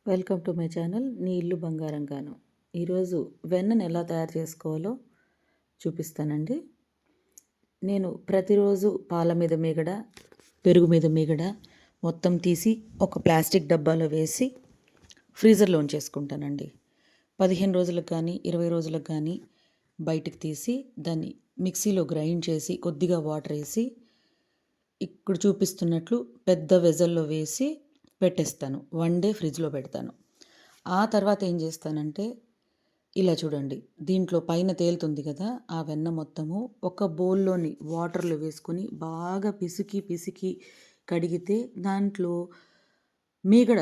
Welcome to my channel నీ ఇల్లు బంగారం గాను. ఈరోజు వెన్నను ఎలా తయారు చేసుకోవాలో చూపిస్తానండి. నేను ప్రతిరోజు పాల మీద మీగడ, పెరుగు మీద మీగడ మొత్తం తీసి ఒక ప్లాస్టిక్ డబ్బాలో వేసి ఫ్రీజర్లో ఉంచేసుకుంటానండి. 15 రోజులకు కానీ 20 రోజులకు కానీ బయటికి తీసి దాన్ని మిక్సీలో గ్రైండ్ చేసి కొద్దిగా వాటర్ వేసి ఇక్కడ చూపిస్తున్నట్లు పెద్ద వెజల్లో వేసి పెట్టేస్తాను. 1 డే ఫ్రిడ్జ్లో పెడతాను. ఆ తర్వాత ఏం చేస్తానంటే ఇలా చూడండి, దీంట్లో పైన తేలుతుంది కదా, ఆ వెన్న మొత్తము ఒక బౌల్లోని వాటర్లో వేసుకొని బాగా పిసికి కడిగితే దాంట్లో మీగడ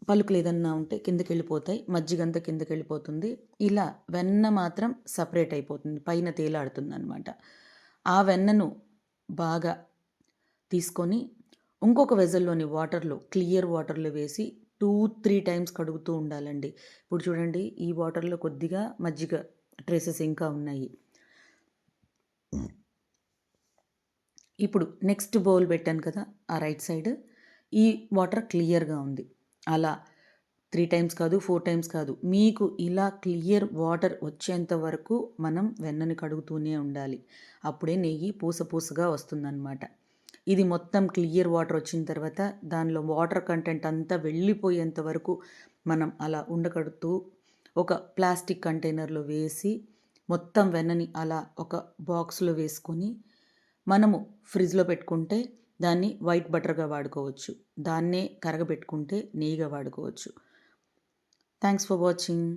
పలుకులు ఏదన్నా ఉంటే కిందకి వెళ్ళిపోతాయి, మజ్జిగంతా కిందకి వెళ్ళిపోతుంది. ఇలా వెన్న మాత్రం సపరేట్ అయిపోతుంది, పైన తేలాడుతుంది అనమాట. ఆ వెన్నను బాగా తీసుకొని ఇంకొక వెజల్లోని వాటర్లో, క్లియర్ వాటర్లో వేసి 2-3 టైమ్స్ కడుగుతూ ఉండాలండి. ఇప్పుడు చూడండి, ఈ వాటర్లో కొద్దిగా మజ్జిగ ట్రేసెస్ ఇంకా ఉన్నాయి. ఇప్పుడు నెక్స్ట్ బౌల్ పెట్టాను కదా, ఆ రైట్ సైడ్, ఈ వాటర్ క్లియర్గా ఉంది. అలా 3 టైమ్స్ కాదు, 4 టైమ్స్ కాదు, మీకు ఇలా క్లియర్ వాటర్ వచ్చేంత వరకు మనం వెన్నని కడుగుతూనే ఉండాలి. అప్పుడే నెయ్యి పూసగా వస్తుందన్నమాట. ఇది మొత్తం క్లియర్ వాటర్ వచ్చిన తర్వాత దానిలో వాటర్ కంటెంట్ అంతా వెళ్ళిపోయేంత వరకు మనం అలా ఉండకడుతూ ఒక ప్లాస్టిక్ కంటైనర్లో వేసి మొత్తం వెన్నని అలా ఒక బాక్స్లో వేసుకొని మనము ఫ్రిడ్జ్లో పెట్టుకుంటే దాన్ని వైట్ బటర్గా వాడుకోవచ్చు, దాన్నే కరగబెట్టుకుంటే నెయ్యిగా వాడుకోవచ్చు. Thanks for watching.